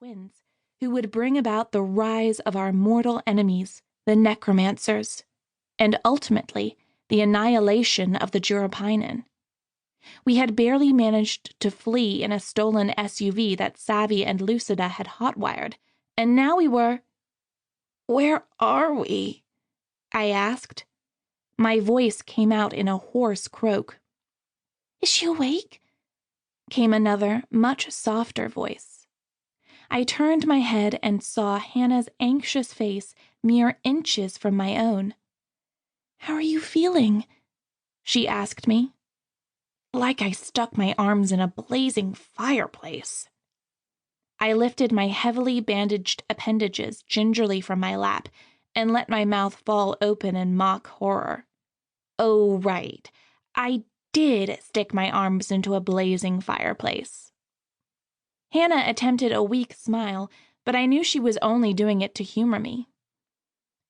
twins who would bring about the rise of our mortal enemies, the Necromancers, and ultimately the annihilation of the Durupinen. We had barely managed to flee in a stolen SUV that Savvy and Lucida had hotwired, and now we were... "Where are we?" I asked. My voice came out in a hoarse croak. "Is she awake?" came another, much softer voice. I turned my head and saw Hannah's anxious face mere inches from my own. "How are you feeling?" she asked me. Like I stuck my arms in a blazing fireplace. I lifted my heavily bandaged appendages gingerly from my lap and let my mouth fall open in mock horror. Oh, right. I did stick my arms into a blazing fireplace. Hannah attempted a weak smile, but I knew she was only doing it to humor me.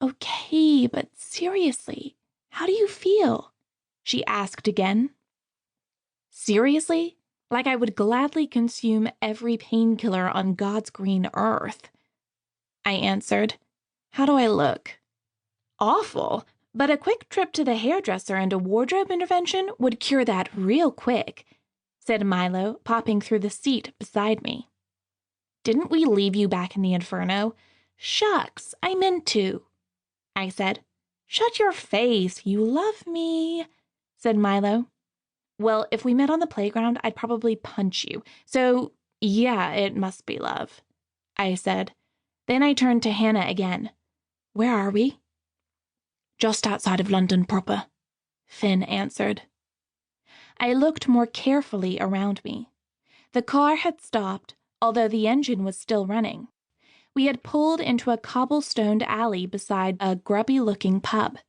"Okay, but seriously, how do you feel?" she asked again. Seriously? Like I would gladly consume every painkiller on God's green earth. I answered. "How do I look?" "Awful, but a quick trip to the hairdresser and a wardrobe intervention would cure that real quick," said Milo, popping through the seat beside me. "Didn't we leave you back in the inferno?" "Shucks, I meant to," I said. "Shut your face, you love me," said Milo. "Well, if we met on the playground, I'd probably punch you. So, yeah, it must be love," I said. Then I turned to Hannah again. "Where are we?" "Just outside of London proper," Finn answered. I looked more carefully around me. The car had stopped, although the engine was still running. We had pulled into a cobblestoned alley beside a grubby-looking pub.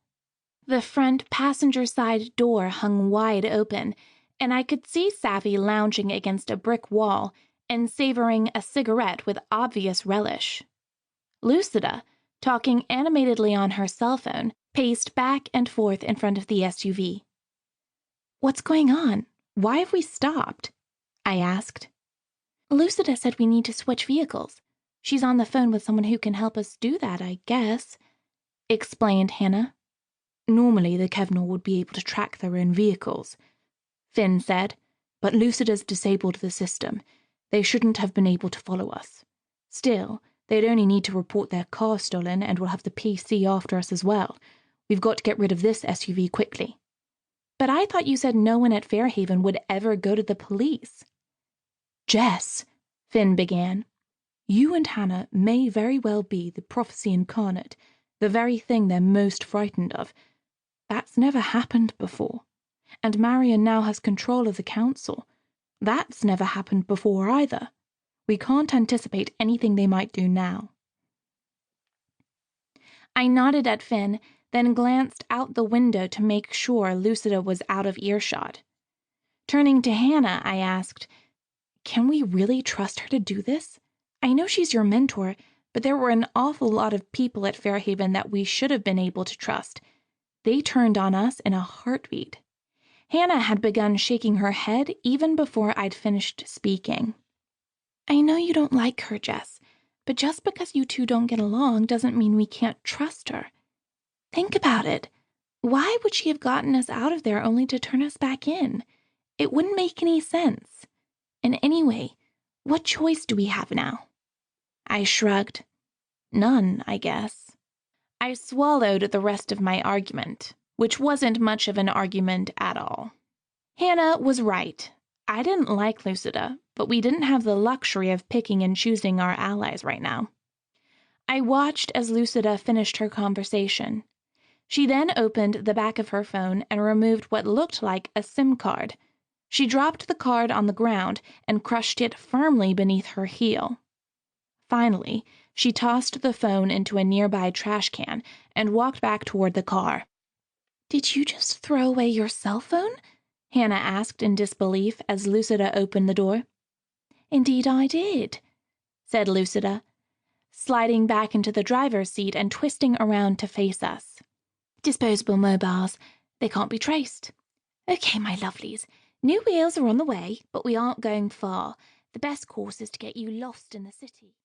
The front passenger side door hung wide open, and I could see Savvy lounging against a brick wall and savoring a cigarette with obvious relish. Lucida, talking animatedly on her cell phone, paced back and forth in front of the SUV. "What's going on? Why have we stopped?" I asked. "Lucida said we need to switch vehicles. She's on the phone with someone who can help us do that, I guess," explained Hannah. "Normally, the Kevnor would be able to track their own vehicles," Finn said, "but Lucida's disabled the system. They shouldn't have been able to follow us. Still, they'd only need to report their car stolen and we'll have the PC after us as well. We've got to get rid of this SUV quickly." "But I thought you said no one at Fairhaven would ever go to the police." "Jess," Finn began, "you and Hannah may very well be the prophecy incarnate, the very thing they're most frightened of. That's never happened before. And Marion now has control of the council. That's never happened before either. We can't anticipate anything they might do now." I nodded at Finn, then glanced out the window to make sure Lucida was out of earshot. Turning to Hannah, I asked, "Can we really trust her to do this? I know she's your mentor, but there were an awful lot of people at Fairhaven that we should have been able to trust. They turned on us in a heartbeat." Hannah had begun shaking her head even before I'd finished speaking. "I know you don't like her, Jess, but just because you two don't get along doesn't mean we can't trust her. Think about it. Why would she have gotten us out of there only to turn us back in? It wouldn't make any sense. And anyway, what choice do we have now?" I shrugged. "None, I guess." I swallowed the rest of my argument, which wasn't much of an argument at all. Hannah was right. I didn't like Lucida, but we didn't have the luxury of picking and choosing our allies right now. I watched as Lucida finished her conversation. She then opened the back of her phone and removed what looked like a SIM card. She dropped the card on the ground and crushed it firmly beneath her heel. Finally, she tossed the phone into a nearby trash can and walked back toward the car. "Did you just throw away your cell phone?" Hannah asked in disbelief as Lucida opened the door. "Indeed I did," said Lucida, sliding back into the driver's seat and twisting around to face us. "Disposable mobiles. They can't be traced. Okay, my lovelies. New wheels are on the way, but we aren't going far. The best course is to get you lost in the city."